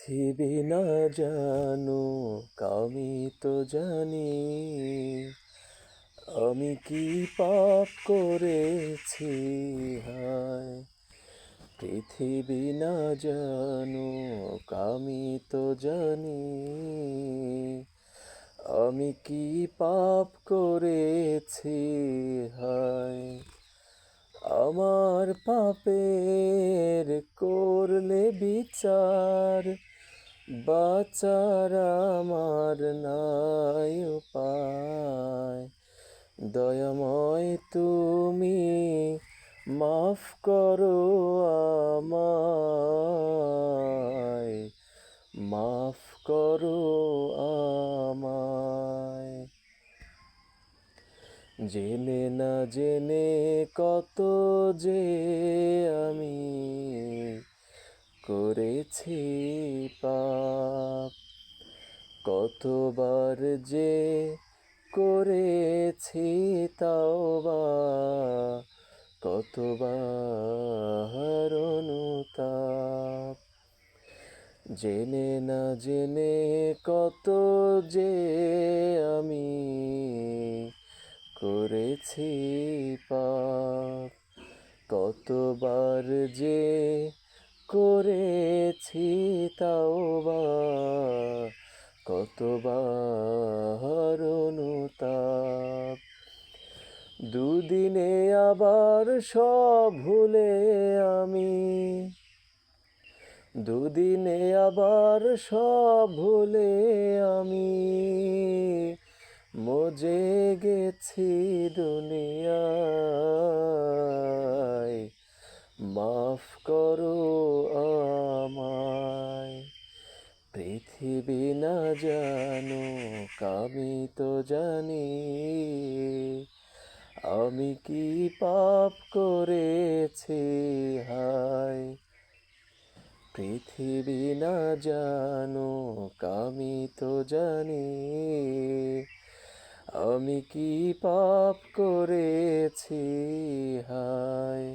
পৃথিবী না জানুক আমি তো জানি আমি কি পাপ করেছি। হায় পৃথিবী না জানুক আমি তো জানি আমি কি পাপ করেছি। হায় আমার পাপের করলে বিচার, বাঁচার আমার নাই উপায়। দয়াময় তুমি মাফ করো আমায়, মাফ করো আমায়। জেনে না জেনে কত যে আমি করেছি পাপ, কতবার যে করেছি তাওবা, কতবার অনুতাপ। জেনে না জেনে কত যে আমি করেছি পাপ, কতবার যে করেছি তাওবা, কতবার অনুতাপ। দুদিনে আবার সব ভুলে আমি, দুদিনে আবার সব ভুলে আমি মজে গেছি দুনিয়ায়। মাফ করো আমায়। পৃথিবী না জানুক আমি তো জানি আমি কি পাপ করেছি। হায় পৃথিবী না জানুক আমি তো জানি আমি কি পাপ করেছি। হায়